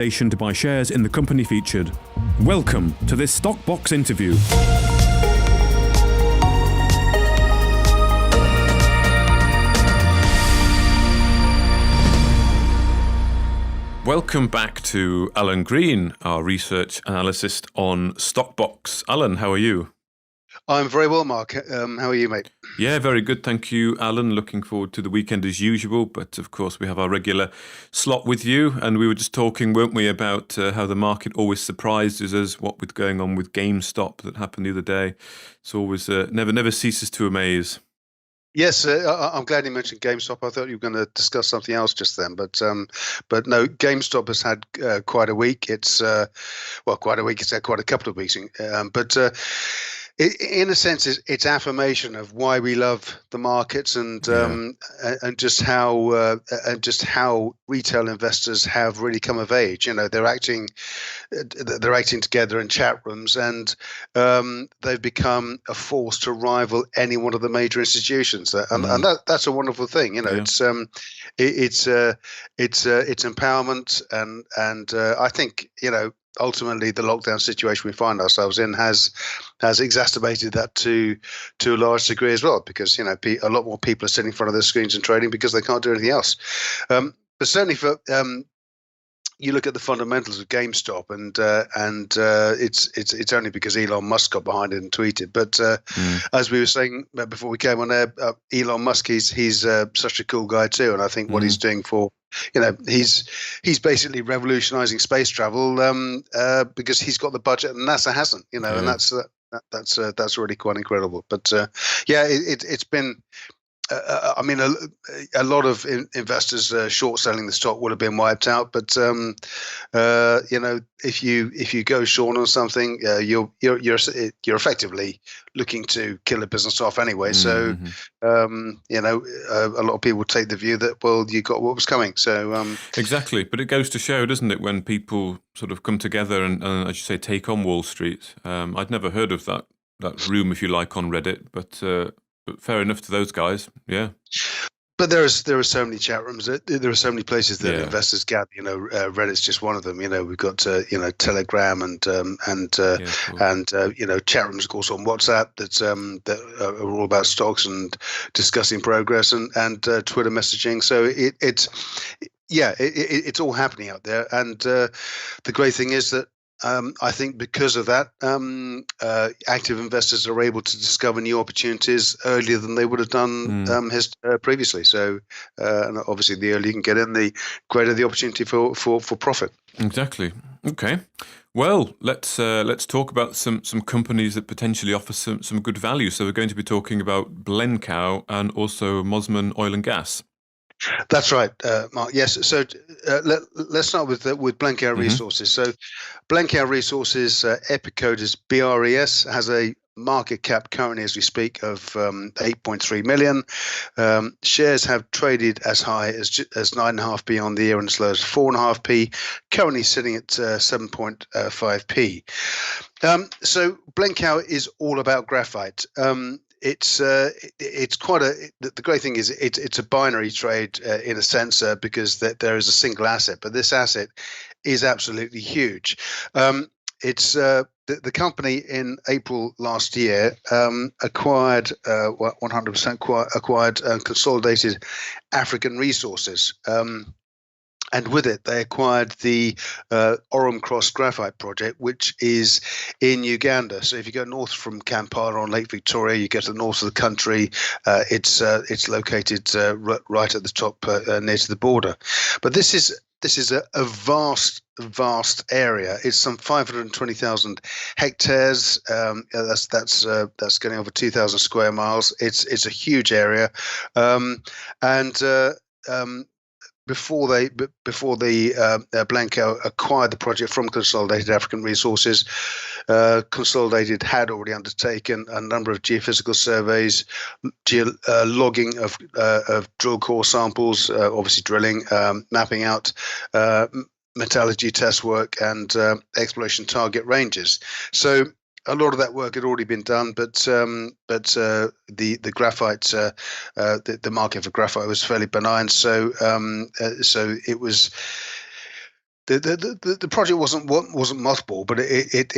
To buy shares in the company featured. Welcome to this Stock Box interview. Welcome back to Alan Green, our research analyst on Stockbox. Alan, how are you? I'm very well, Mark. How are you, mate? Yeah, very good. Thank you, Alan. Looking forward to the weekend as usual. But of course, we have our regular slot with you. And we were just talking, weren't we, about how the market always surprises us, what was going on with GameStop that happened the other day. It's always never ceases to amaze. Yes, I'm glad you mentioned GameStop. I thought you were going to discuss something else just then, but no, GameStop has had quite a week. It's quite a week. It's had quite a couple of weeks, but in a sense, it's affirmation of why we love the markets and just how retail investors have really come of age. You know, they're acting together in chat rooms, and they've become a force to rival any one of the major institutions. And that's a wonderful thing. You know, it's empowerment, and I think, you know, ultimately the lockdown situation we find ourselves in has exacerbated that to a large degree as well, because, you know, a lot more people are sitting in front of their screens and trading because they can't do anything else. But certainly for you look at the fundamentals of GameStop, and it's only because Elon Musk got behind it and tweeted. But as we were saying before we came on air, Elon Musk, he's such a cool guy too, and I think what he's doing for, you know, he's basically revolutionizing space travel because he's got the budget and NASA hasn't, you know, and that's really quite incredible. But it's been. I mean, a lot of investors short selling the stock would have been wiped out, but you know, if you go short on something, you're effectively looking to kill a business off anyway. So you know, a lot of people take the view that, well, you got what was coming. So exactly, but it goes to show, doesn't it, when people sort of come together and as you say, take on Wall Street. I'd never heard of that room, if you like, on Reddit, but fair enough to those guys, yeah. But there are so many chat rooms. There are so many places that investors gather. You know, Reddit's just one of them. You know, we've got you know, Telegram and you know, chat rooms, of course, on WhatsApp that are all about stocks and discussing progress, and Twitter messaging. So it's all happening out there. And the great thing is that I think because of that, active investors are able to discover new opportunities earlier than they would have done previously. So, and obviously, the earlier you can get in, the greater the opportunity for profit. Exactly. Okay. Well, let's talk about some companies that potentially offer some good value. So we're going to be talking about Blencowe and also Mosman Oil and Gas. That's right, Mark. Yes. So let's start with Blencowe Resources. So Blencowe Resources, EPIC code is BRES, has a market cap currently as we speak of 8.3 million. Shares have traded as high as 9.5p on the year and as low as 4.5p, currently sitting at 7.5p. So Blencowe is all about graphite. It's quite the great thing is it's a binary trade in a sense, because there is a single asset, but this asset is absolutely huge. It's the company in April last year acquired 100% acquired Consolidated African Resources. And with it, they acquired the Orome Cross Graphite Project, which is in Uganda. So if you go north from Kampala on Lake Victoria, you get to the north of the country. It's located right at the top, near to the border. But this is a vast area. It's some 520,000 hectares. That's getting over 2,000 square miles. It's a huge area, Before Blencowe acquired the project from Consolidated African Resources, Consolidated had already undertaken a number of geophysical surveys, logging of drill core samples, obviously drilling, mapping out metallurgy test work, and exploration target ranges. So a lot of that work had already been done, but the graphite, the market for graphite was fairly benign. So it was the project wasn't mothballed, but it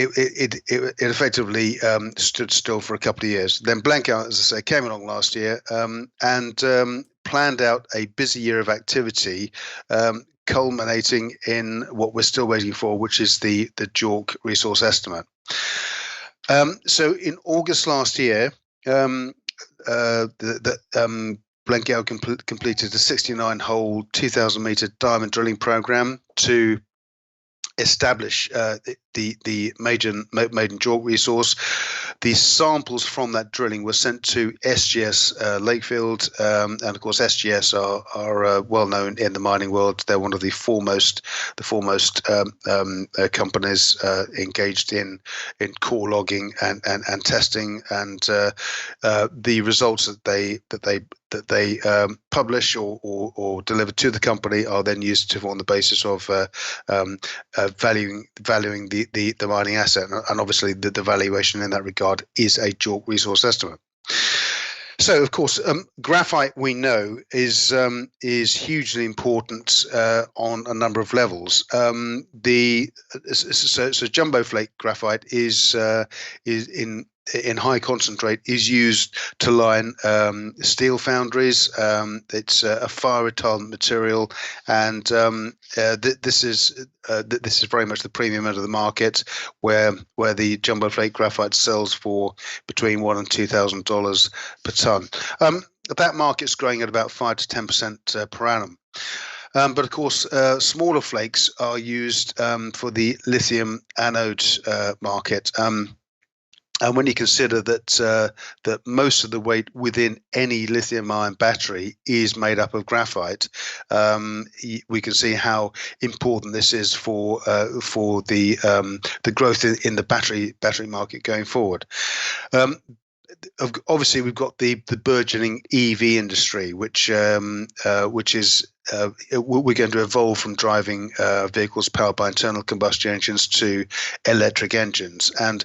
effectively stood still for a couple of years. Then Blencowe, as I say, came along last year and planned out a busy year of activity, culminating in what we're still waiting for, which is the JORC resource estimate. So in August last year, Blencowe completed a 69-hole, 2,000-meter diamond drilling program to establish the maiden JORC resource. The samples from that drilling were sent to SGS Lakefield, and of course SGS are well known in the mining world. They're one of the foremost companies engaged in core logging and testing, and the results that they publish or deliver to the company are then used to form the basis of valuing the mining asset, and obviously the valuation in that regard is a JORC resource estimate. So, of course, graphite, we know, is hugely important on a number of levels. So jumbo flake graphite is in high concentrate is used to line steel foundries. It's a fire retardant material, and this is very much the premium end of the market, where the jumbo flake graphite sells for between $1,000 and $2,000 per ton. That market's growing at about 5 to 10% per annum. But of course, smaller flakes are used for the lithium anode market. And when you consider that most of the weight within any lithium-ion battery is made up of graphite, we can see how important this is for the growth in the battery market going forward. Obviously, we've got the burgeoning EV industry, which is we're going to evolve from driving vehicles powered by internal combustion engines to electric engines. And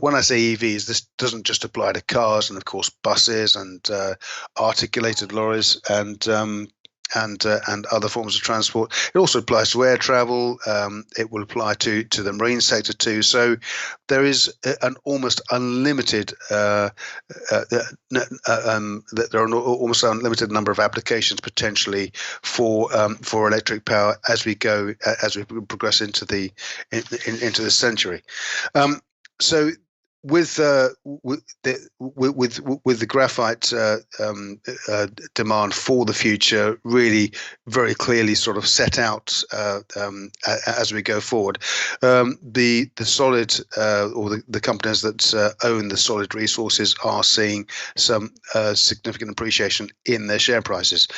when I say EVs, this doesn't just apply to cars and, of course, buses and articulated lorries and other forms of transport. It also applies to air travel. It will apply to the marine sector too. So there is an almost unlimited there are an almost unlimited number of applications potentially for electric power as we progress into the century. So with the graphite demand for the future really very clearly sort of set out as we go forward, the solid or the companies that own the solid resources are seeing some significant appreciation in their share prices.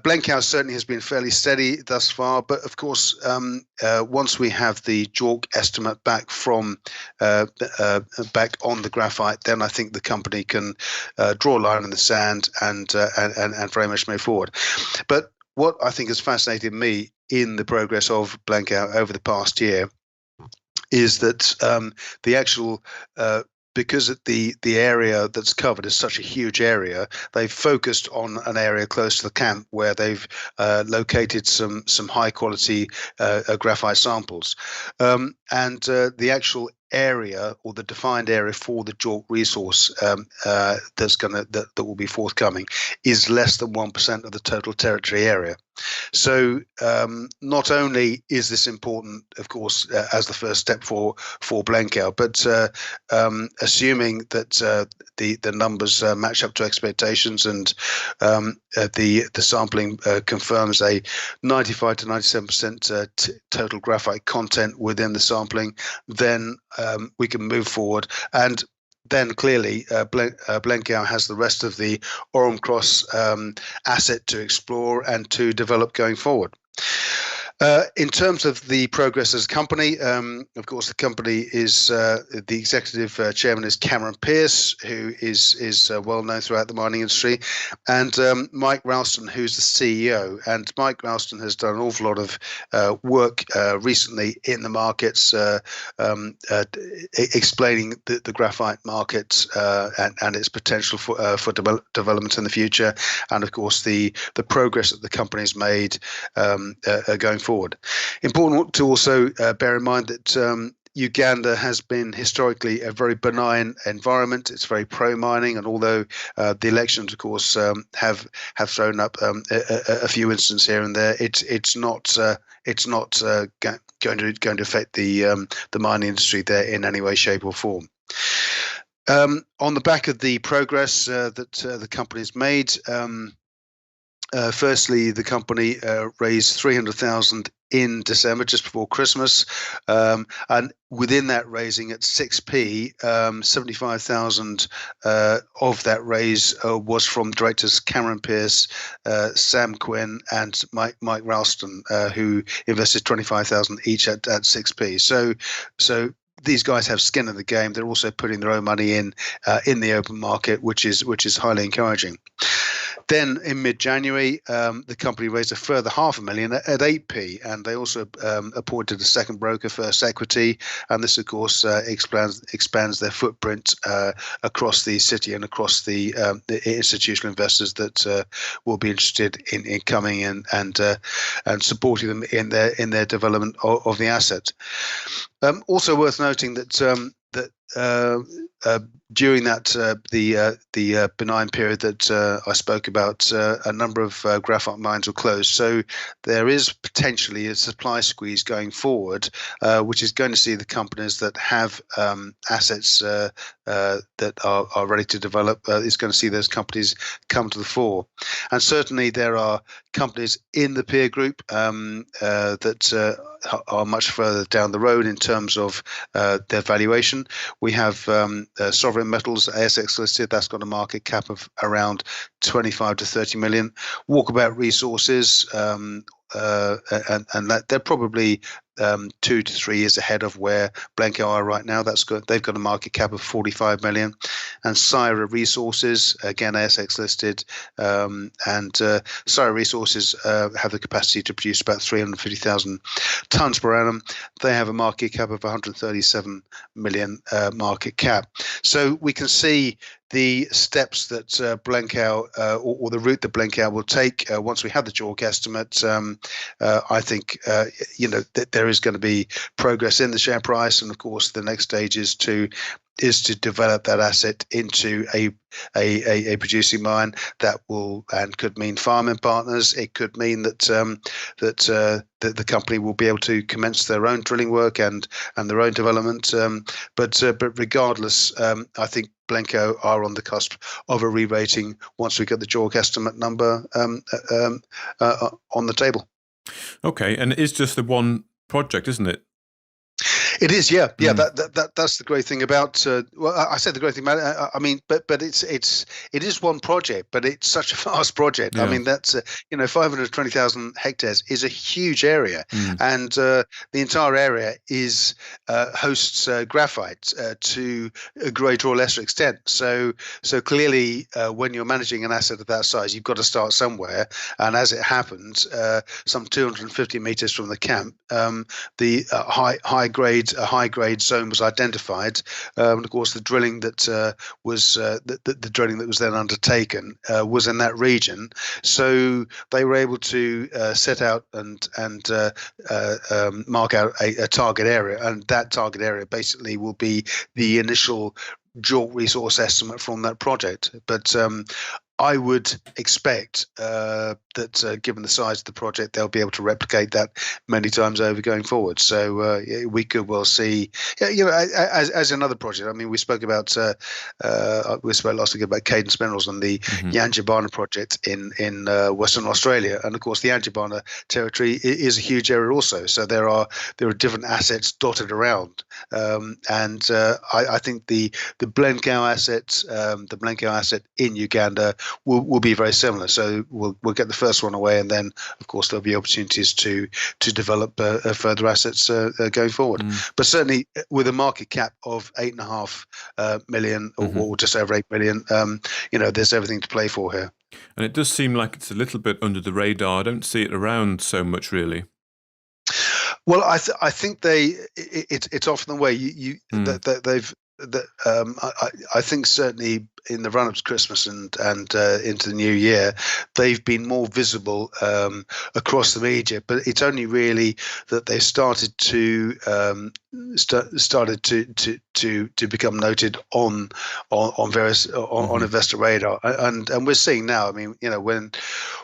Blencowe certainly has been fairly steady thus far, but of course, once we have the JORC estimate back from back on the graphite, then I think the company can draw a line in the sand and very much move forward. But what I think has fascinated me in the progress of Blencowe over the past year is that the actual because the area that's covered is such a huge area, they've focused on an area close to the camp where they've located some high quality graphite samples, and the actual area or the defined area for the JORC resource that will be forthcoming is less than 1% of the total territory area. So not only is this important, of course, as the first step for Blencowe, but assuming that the numbers match up to expectations and the sampling confirms a 95 to 97% total graphite content within the sampling, then we can move forward. And then clearly Blencowe has the rest of the Orme Cross asset to explore and to develop going forward. In terms of the progress as a company, of course, the company is the executive chairman is Cameron Pearce, who is well known throughout the mining industry, and Mike Ralston, who's the CEO. And Mike Ralston has done an awful lot of work recently in the markets, explaining the graphite market and its potential for development in the future, and of course the progress that the company's made going forward. forward. Important to also bear in mind that Uganda has been historically a very benign environment. It's very pro-mining, and although the elections, of course, have thrown up a few incidents here and there, it's not going to affect the mining industry there in any way, shape, or form. On the back of the progress that the company's made, firstly, the company raised 300,000 in December, just before Christmas, and within that raising at 6p, 75,000 of that raise was from directors Cameron Pearce, Sam Quinn, and Mike Ralston, who invested 25,000 each at 6p. So these guys have skin in the game. They're also putting their own money in the open market, which is highly encouraging. Then in mid-January, the company raised a further $500,000 at 8p, and they also appointed a second broker, First Equity, and this, of course, expands their footprint across the city and across the institutional investors that will be interested in coming in and supporting them in their development of the asset. Also worth noting that during that the benign period that I spoke about, a number of graphite mines were closed. So there is potentially a supply squeeze going forward, which is going to see the companies that have assets that are ready to develop. Is going to see those companies come to the fore, and certainly there are companies in the peer group that are much further down the road in terms of their valuation. We have Sovereign Metals, ASX listed, that's got a market cap of around 25 to 30 million. Walkabout Resources, and that they're probably 2 to 3 years ahead of where Blencowe are right now. They've got a market cap of 45 million. And Syra Resources, again ASX listed, and Syra Resources have the capacity to produce about 350,000 tons per annum. They have a market cap of 137 million market cap. So we can see the steps that Blencowe, or the route that Blencowe will take once we have the JORC estimate. I think that there is going to be progress in the share price, and of course the next stage is to develop that asset into a producing mine that will and could mean farming partners. It could mean that the company will be able to commence their own drilling work and their own development. But regardless, I think Blencowe are on the cusp of a re-rating once we get the JORC estimate number on the table. Okay, and it is just the one project, isn't it? It is, yeah. That's the great thing about. Well, I said the great thing about it. I mean, but it is one project, but it's such a vast project. Yeah. I mean, that's 520,000 hectares is a huge area, and the entire area is hosts graphite to a greater or lesser extent. So clearly, when you're managing an asset of that size, you've got to start somewhere. And as it happens, some 250 meters from the camp, the high grade zone was identified, and of course the drilling that was then undertaken was in that region. So they were able to set out and mark out a target area, and that target area basically will be the initial JORC resource estimate from that project. But I would expect that given the size of the project, they'll be able to replicate that many times over going forward. So we could well see, as another project. I mean, we spoke last week about Cadence Minerals and the Yangibana project in Western Australia, and of course the Yangibana territory is a huge area also. So there are different assets dotted around, and I think the Blencowe asset in Uganda will be very similar. So we'll get the first one away, and then of course there'll be opportunities to develop further assets going forward. But certainly with a market cap of 8.5 million or just over 8 million, there's everything to play for here. And it does seem like it's a little bit under the radar. I don't see it around so much, really. Well, I think it's often the way they've I think certainly in the run-up to Christmas and into the new year, they've been more visible across the media. But it's only really that they started to become noted on various on investor radar, and we're seeing now. I mean,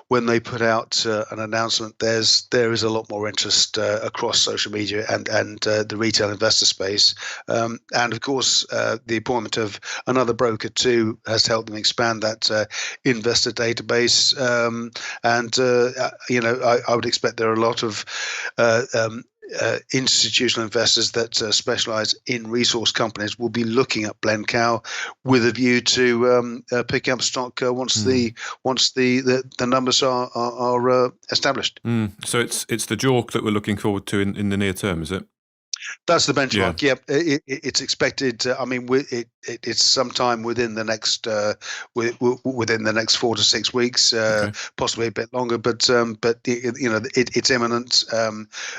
when they put out an announcement, there is a lot more interest across social media and the retail investor space, and of course the appointment of another broker too has helped them expand that investor database. I would expect there are a lot of institutional investors that specialize in resource companies will be looking at Blencowe with a view to picking up stock once the numbers are established. So it's the JORC that we're looking forward to in the near term, is it? That's the benchmark. Yeah, it's expected. I mean, it's sometime within the next 4 to 6 weeks, possibly a bit longer. But it's imminent.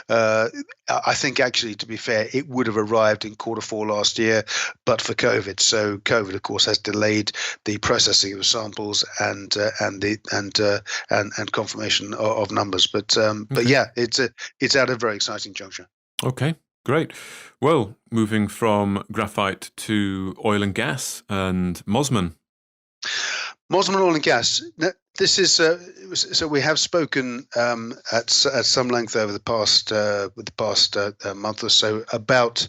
I think actually, to be fair, it would have arrived in Q4 last year, but for COVID. So COVID, of course, has delayed the processing of samples and confirmation of numbers. But yeah, it's at a very exciting juncture. Okay. Great. Well, moving from graphite to oil and gas and Mosman. Mosman Oil and Gas. Now, this is so we have spoken at some length over the past month or so about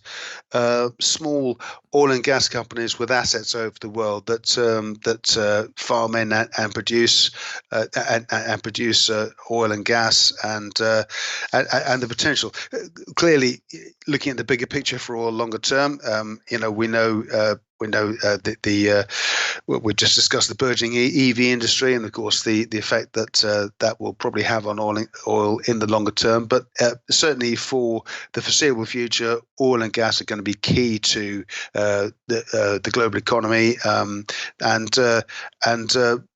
small oil and gas companies with assets over the world that farm in and produce oil and gas and the potential. Clearly, looking at the bigger picture for oil longer term, we know we just discussed the burgeoning EV industry, and of course the effect that will probably have on oil in the longer term. But certainly for the foreseeable future, oil and gas are going to be key to the global economy, and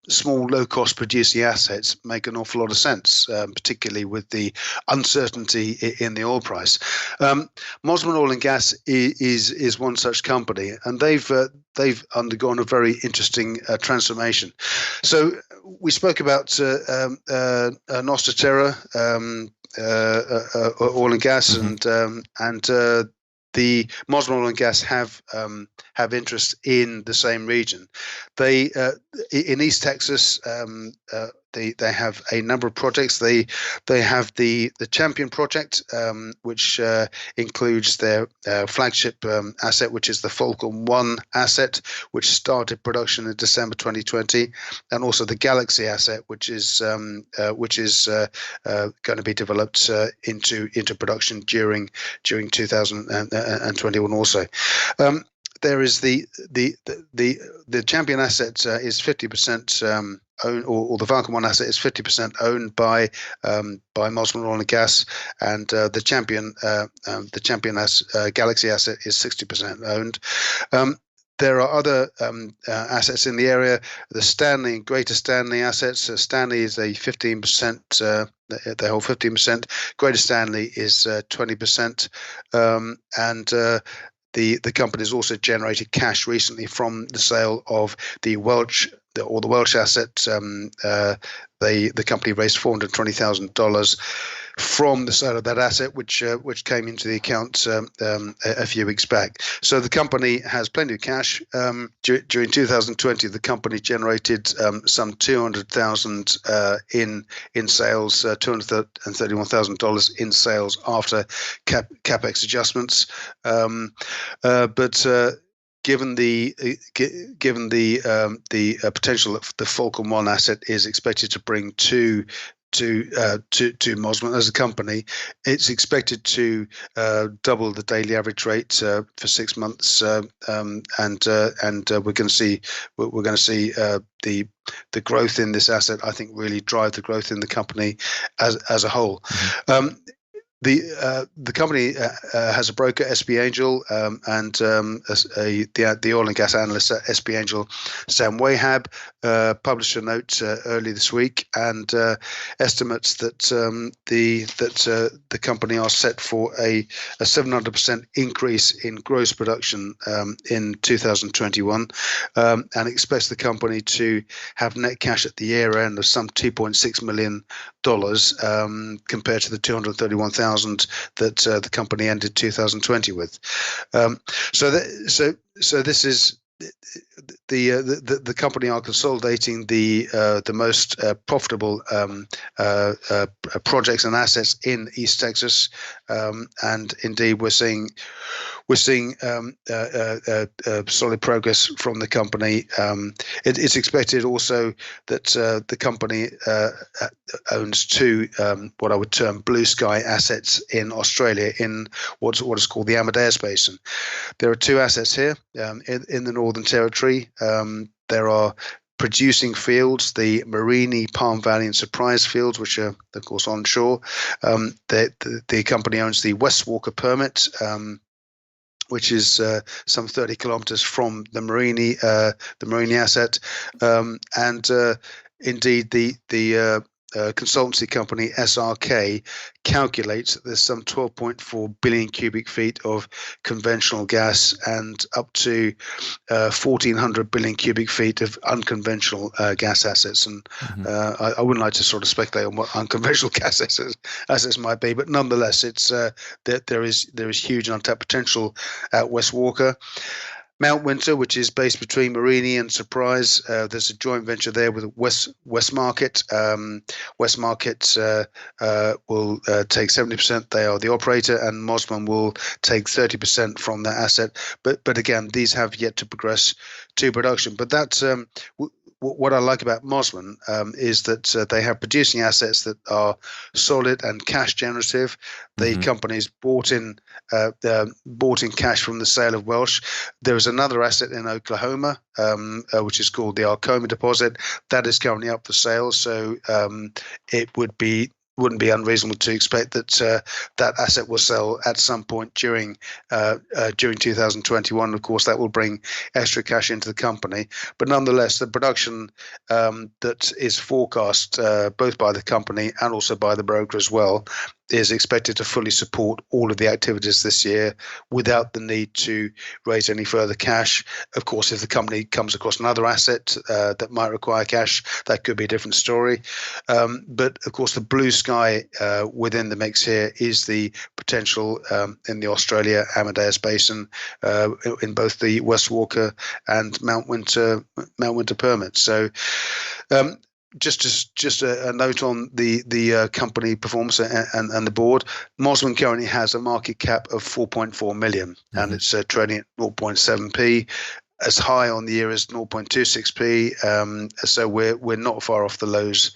small, low-cost producing assets make an awful lot of sense, particularly with the uncertainty in the oil price. Mosman Oil and Gas is one such company, and they've undergone a very interesting transformation. So we spoke about Nostraterra oil and gas, and the Mosman Oil and Gas have interest in the same region. They in East Texas. They have a number of projects. They have the Champion project, which includes their flagship asset, which is the Falcon 1 asset, which started production in December 2020, and also the Galaxy asset, which is going to be developed into production during 2021 also. There is the Champion asset is 50% owned, or the Falcon 1 asset is 50% owned by Mosman Oil and Gas, and the Champion Galaxy asset is 60% owned. There are other assets in the area. The Stanley and Greater Stanley assets. Stanley is a 15%. They hold 15%. Greater Stanley is 20%, and the company has also generated cash recently from the sale of the Welsh asset. The company raised $420,000 from the sale of that asset, which came into the account a few weeks back. So the company has plenty of cash. During 2020, the company generated some $200,000 in sales, $231,000 in sales after capex adjustments. But given the potential that the Falcon 1 asset is expected to bring to Mosman as a company, it's expected to double the daily average rate for 6 months, and we're going to see the growth in this asset, I think, really drive the growth in the company as a whole. the company has a broker, SP Angel, and the oil and gas analyst at SP Angel, Sam Wahab, published a note early this week and estimates that the company are set for a 700% increase in gross production in 2021, and expects the company to have net cash at the year end of some $2.6 million compared to the 231,000 that the company ended 2020 with. So this is the company are consolidating the most profitable projects and assets in East Texas, and indeed we're seeing solid progress from the company. It's expected also that the company owns two what I would term blue sky assets in Australia in what is called the Amadeus Basin. There are two assets here in the Northern Territory. There are producing fields, the Marini, Palm Valley, and Surprise fields, which are of course onshore. The company owns the West Walker permit, which is some 30 kilometers from the Marini asset, and indeed the consultancy company SRK calculates that there's some 12.4 billion cubic feet of conventional gas and up to 1,400 billion cubic feet of unconventional gas assets. And I wouldn't like to sort of speculate on what unconventional gas assets might be, but nonetheless, it's there is huge untapped potential at West Walker. Mount Winter, which is based between Marini and Surprise, there's a joint venture there with Westmarket. Westmarket will take 70%. They are the operator, and Mosman will take 30% from that asset. But again, these have yet to progress to production. But that's what I like about Mosman is that they have producing assets that are solid and cash generative. The company's bought in cash from the sale of Welsh. There is another asset in Oklahoma, which is called the Arcoma deposit, that is currently up for sale. So it wouldn't be unreasonable to expect that that asset will sell at some point during 2021. Of course, that will bring extra cash into the company. But nonetheless, the production that is forecast both by the company and also by the broker as well is expected to fully support all of the activities this year without the need to raise any further cash. Of course, if the company comes across another asset that might require cash, that could be a different story. But of course, the blue sky within the mix here is the potential in the Australia Amadeus Basin in both the West Walker and Mount Winter permits. So just a note on the company performance and the board. Mosman currently has a market cap of 4.4 million, and it's trading at 0.7p. As high on the year as 0.26p. So we're not far off the lows.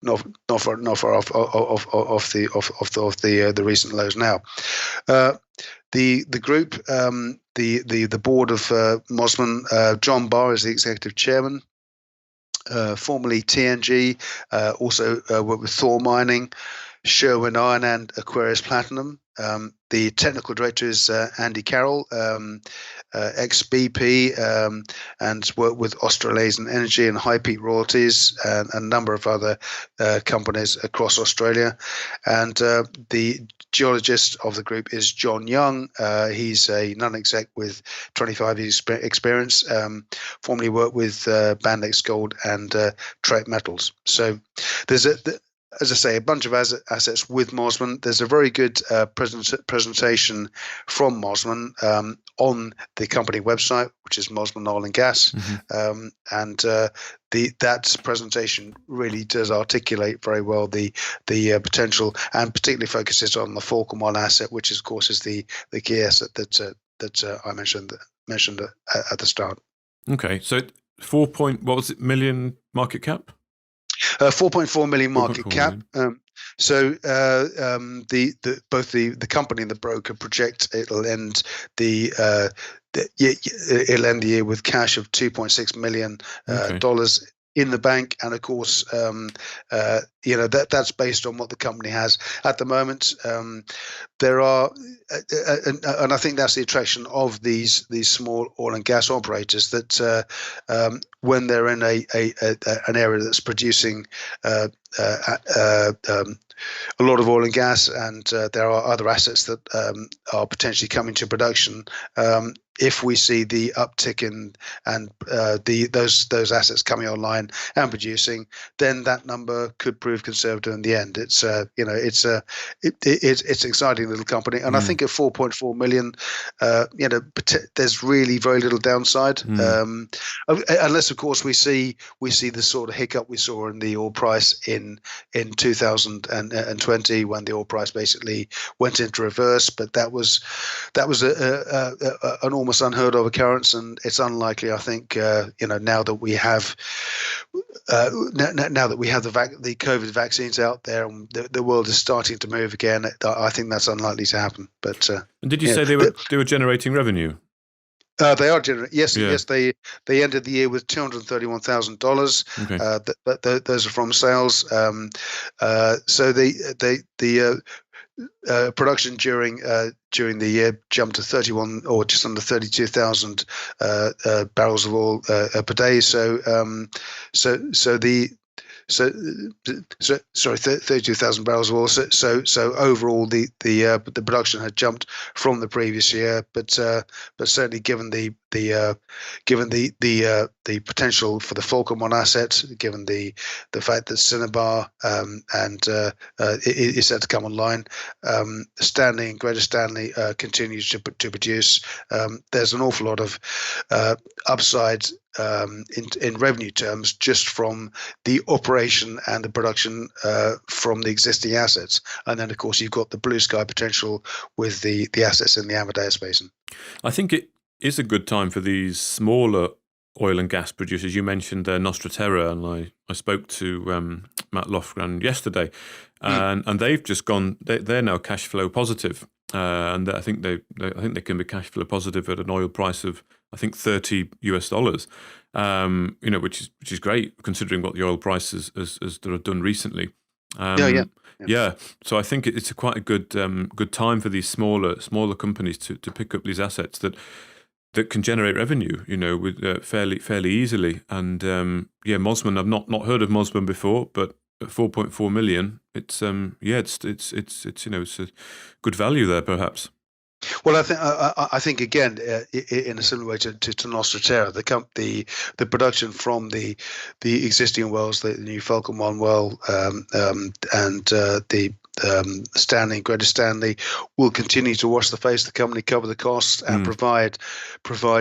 Not far off the recent lows now. The group, the board of Mosman, John Barr is the executive chairman. Formerly TNG, also worked with Thor Mining, Sherwin Iron, and Aquarius Platinum. The technical director is Andy Carroll, ex-BP, and worked with Australasian Energy and High Peak Royalties and a number of other companies across Australia. And the geologist of the group is John Young. He's a non-exec with 25 years experience, formerly worked with Bandex Gold and Trek Metals. So there's as I say, a bunch of assets with Mosman. There's a very good presentation from Mosman on the company website, which is Mosman Oil and Gas, and that presentation really does articulate very well the potential, and particularly focuses on the Falcon 1 asset, which of course is the key asset that I mentioned at the start. Okay, so what was it, million market cap? 4.4 million market cap. So both the company and the broker project it'll end the year with cash of $2.6 million dollars in the bank, and of course, that's based on what the company has at the moment. There are, and I think that's the attraction of these small oil and gas operators, that when they're in an area that's producing a lot of oil and gas, and there are other assets that are potentially coming to production. If we see the uptick in and those assets coming online and producing, then that number could prove conservative in the end. It's it's an exciting little company, and I think at 4.4 million, there's really very little downside, unless of course we see the sort of hiccup we saw in the oil price in 2020, when the oil price basically went into reverse. But that was an almost unheard of occurrence, and it's unlikely, I think, now that we have the COVID vaccines out there, and the world is starting to move again. I think that's unlikely to happen. But and did you say they were generating revenue? They are generating. Yes. They ended the year with $231,000. Okay. Those are from sales. So the production during the year jumped to 31 or just under 32,000 barrels of oil per day. So 32,000 barrels of oil. So overall, the production had jumped from the previous year, but certainly given the potential for the Falcon 1 asset, given the fact that Cinnabar is set to come online, Stanley and Greater Stanley continues to produce. There's an awful lot of upside in revenue terms just from the operation and the production from the existing assets, and then of course you've got the blue sky potential with the assets in the Amadeus Basin. I think it is a good time for these smaller oil and gas producers. You mentioned Nostra Terra, and I spoke to Matt Lofgren yesterday, and they've just gone. They're now cash flow positive, and I think they can be cash flow positive at an oil price of, I think, $30, which is great considering what the oil price has done recently. Yeah. So I think it's quite a good time for these smaller companies to pick up these assets that can generate revenue, with fairly easily. And Mosman, I've not heard of Mosman before, but at 4.4 million, it's a good value there, perhaps. Well, I think again, in a similar way to Nostra Terra, the production from the existing wells, the new Falcon 1 well, and the Stanley and Greater Stanley, will continue to wash the face of the company, cover the costs, and provide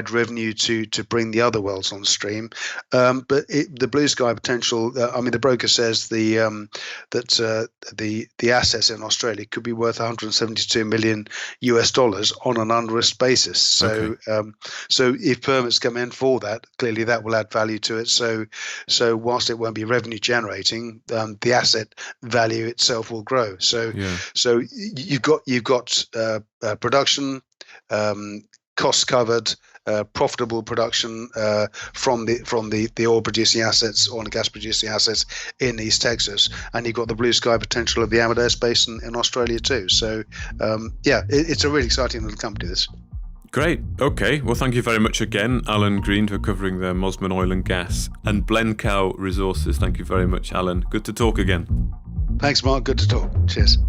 revenue to bring the other wells on stream. But the blue sky potential, the broker says that the assets in Australia could be worth $172 million on an unrisked basis. So so if permits come in for that, clearly that will add value to it. So whilst it won't be revenue generating, the asset value itself will grow. So you've got production, costs covered, profitable production from the oil producing assets, oil and gas producing assets in East Texas, and you've got the blue sky potential of the Amadeus Basin in Australia too. So it's a really exciting little company, this. Great. Okay. Well, thank you very much again, Alan Green, for covering the Mosman Oil and Gas and Blencowe Resources. Thank you very much, Alan. Good to talk again. Thanks, Mark. Good to talk. Cheers.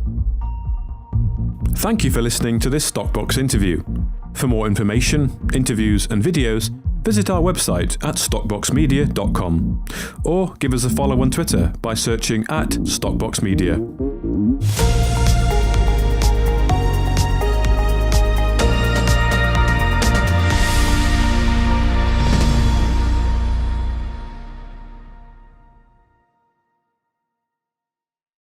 Thank you for listening to this Stockbox interview. For more information, interviews and videos, visit our website at stockboxmedia.com or give us a follow on Twitter by searching @StockboxMedia.